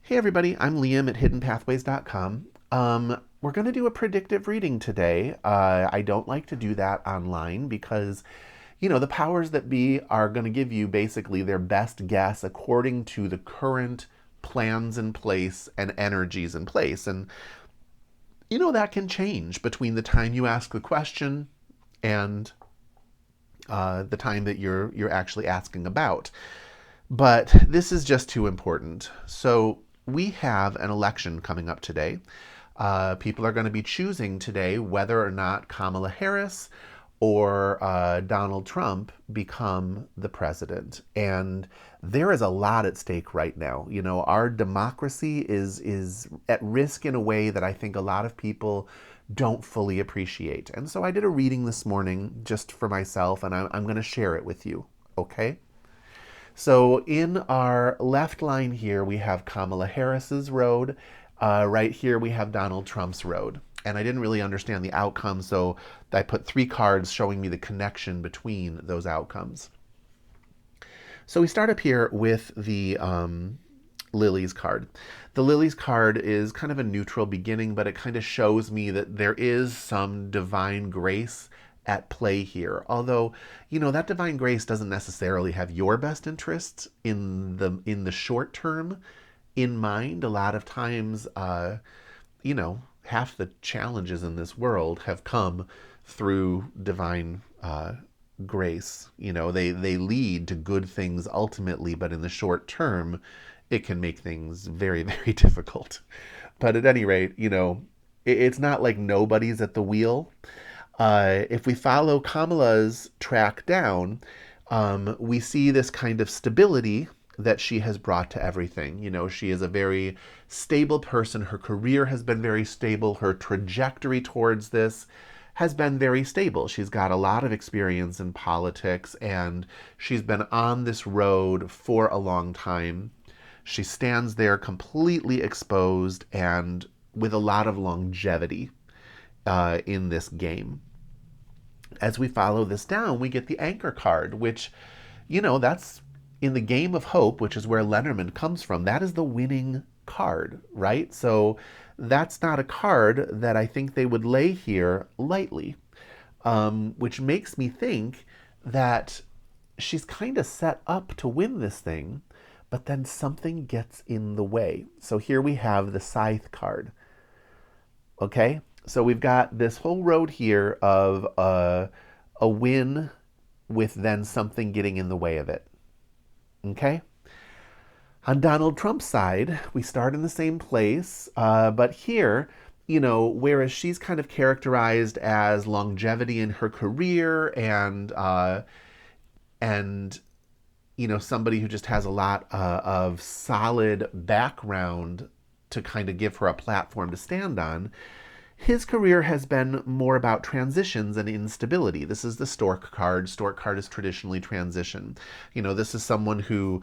Hey everybody, I'm Liam at hiddenpathways.com. We're going to do a predictive reading today. I don't like to do that online because, the powers that be are going to give you basically their best guess according to the current plans in place and energies in place. And, that can change between the time you ask the question and the time that you're actually asking about. But this is just too important. So we have an election coming up today. People are going to be choosing today whether or not Kamala Harris or Donald Trump become the president. And there is a lot at stake right now. Our democracy is at risk in a way that I think a lot of people don't fully appreciate. And so I did a reading this morning just for myself, and I'm going to share it with you. Okay? So in our left line here, we have Kamala Harris's road. Right here, we have Donald Trump's road. And I didn't really understand the outcome, so I put 3 cards showing me the connection between those outcomes. So we start up here with the Lilies card. The Lilies card is kind of a neutral beginning, but it kind of shows me that there is some divine grace at play here. Although, that divine grace doesn't necessarily have your best interests in the short term in mind. A lot of times, half the challenges in this world have come through divine grace. They lead to good things ultimately, but in the short term, it can make things very, very difficult. But at any rate, it's not like nobody's at the wheel. If we follow Kamala's track down, we see this kind of stability that she has brought to everything. She is a very stable person. Her career has been very stable. Her trajectory towards this has been very stable. She's got a lot of experience in politics, and she's been on this road for a long time. She stands there completely exposed and with a lot of longevity in this game. As we follow this down, we get the anchor card, which, that's in the game of hope, which is where Lenormand comes from. That is the winning card, right? So that's not a card that I think they would lay here lightly, which makes me think that she's kind of set up to win this thing, but then something gets in the way. So here we have the Scythe card. Okay, so we've got this whole road here of a win with then something getting in the way of it. Okay? On Donald Trump's side, we start in the same place, but here, whereas she's kind of characterized as longevity in her career and somebody who just has a lot of solid background to kind of give her a platform to stand on. His career has been more about transitions and instability. This is the Stork card. Stork card is traditionally transition. This is someone who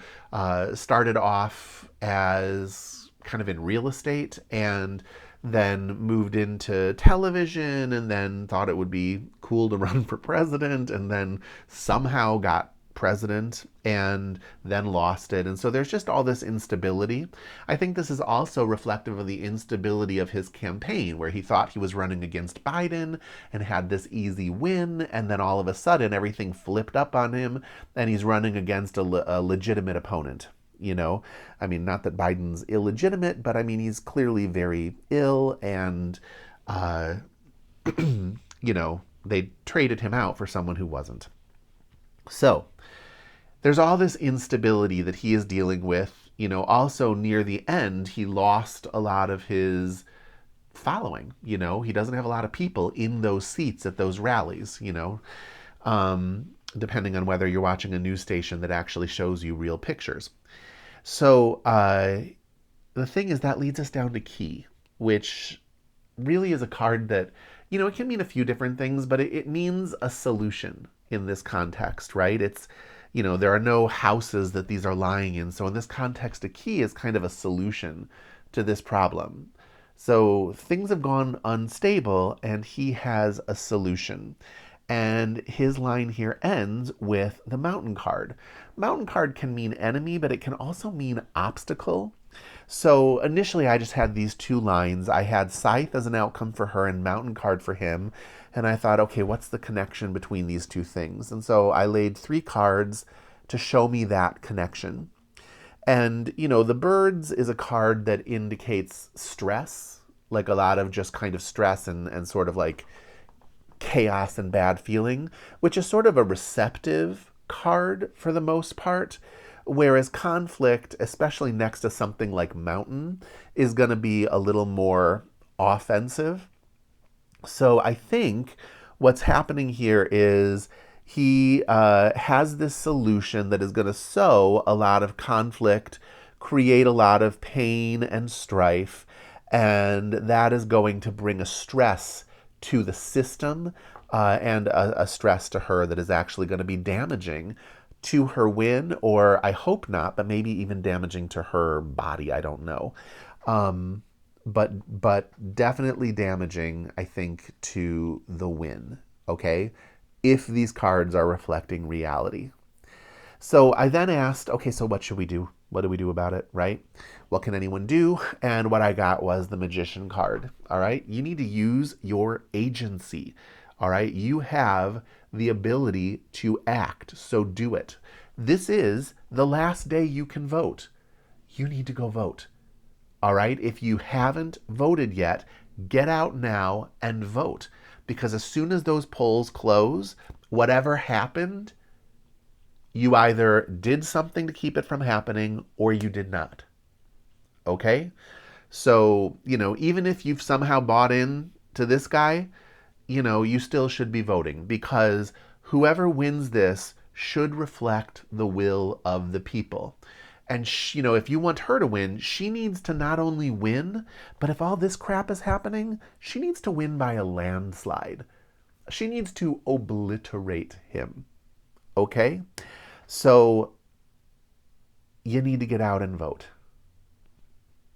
started off as kind of in real estate and then moved into television and then thought it would be cool to run for president and then somehow got president and then lost it. And so there's just all this instability. I think this is also reflective of the instability of his campaign, where he thought he was running against Biden and had this easy win, and then all of a sudden everything flipped up on him and he's running against a legitimate opponent. Not that Biden's illegitimate, but he's clearly very ill, and they traded him out for someone who wasn't. So there's all this instability that he is dealing with. Also near the end, he lost a lot of his following. He doesn't have a lot of people in those seats at those rallies, depending on whether you're watching a news station that actually shows you real pictures. So the thing is, that leads us down to Key, which really is a card that, it can mean a few different things, but it means a solution in this context, right? It's, there are no houses that these are lying in. So in this context, a key is kind of a solution to this problem. So things have gone unstable and he has a solution. And his line here ends with the mountain card. Mountain card can mean enemy, but it can also mean obstacle. So initially, I just had these two lines. I had Scythe as an outcome for her and Mountain card for him. And I thought, okay, what's the connection between these two things? And so I laid 3 cards to show me that connection. And, you know, the birds is a card that indicates stress, like a lot of just kind of stress and sort of like chaos and bad feeling, which is sort of a receptive card for the most part. Whereas conflict, especially next to something like mountain, is going to be a little more offensive. So I think what's happening here is he has this solution that is going to sow a lot of conflict, create a lot of pain and strife, and that is going to bring a stress to the system and a stress to her that is actually going to be damaging to her win, or I hope not, but maybe even damaging to her body. I don't know. But definitely damaging, I think, to the win, okay? If these cards are reflecting reality. So I then asked, okay, so what should we do? What do we do about it, right? What can anyone do? And what I got was the Magician card, all right? You need to use your agency, all right? You have the ability to act, so do it. This is the last day you can vote. You need to go vote. All right, if you haven't voted yet, get out now and vote. Because as soon as those polls close, whatever happened, you either did something to keep it from happening or you did not. Okay? So, you know, even if you've somehow bought in to this guy, you know, you still should be voting because whoever wins this should reflect the will of the people. And, you know, if you want her to win, she needs to not only win, but if all this crap is happening, she needs to win by a landslide. She needs to obliterate him. Okay? So you need to get out and vote.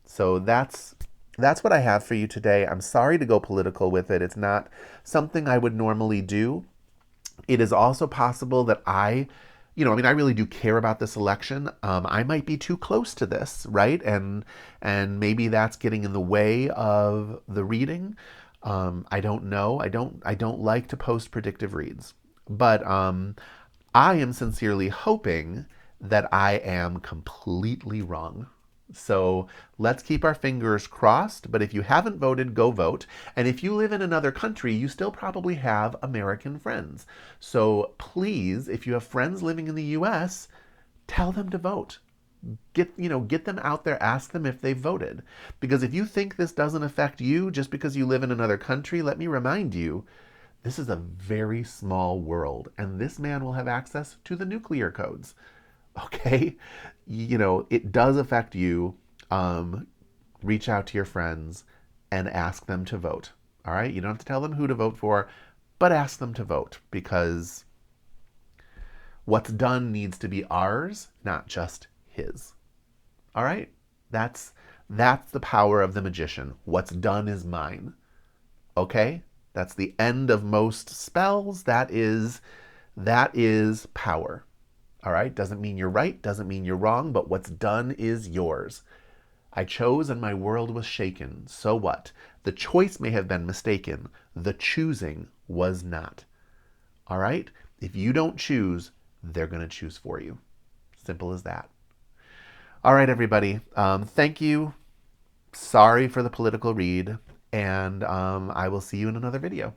So that's what I have for you today. I'm sorry to go political with it. It's not something I would normally do. It is also possible that I really do care about this election. I might be too close to this, right? And maybe that's getting in the way of the reading. I don't know. I don't like to post predictive reads, but I am sincerely hoping that I am completely wrong. So let's keep our fingers crossed. But if you haven't voted, go vote. And if you live in another country, you still probably have American friends. So please, if you have friends living in the US, tell them to vote. Get them out there, ask them if they've voted. Because if you think this doesn't affect you just because you live in another country, let me remind you, this is a very small world, and this man will have access to the nuclear codes. Okay? It does affect you. Reach out to your friends and ask them to vote. All right? You don't have to tell them who to vote for, but ask them to vote because what's done needs to be ours, not just his. All right? That's the power of the magician. What's done is mine. Okay? That's the end of most spells. That is power. All right? Doesn't mean you're right, doesn't mean you're wrong, but what's done is yours. I chose and my world was shaken. So what? The choice may have been mistaken. The choosing was not. All right? If you don't choose, they're going to choose for you. Simple as that. All right, everybody. Thank you. Sorry for the political read. And I will see you in another video.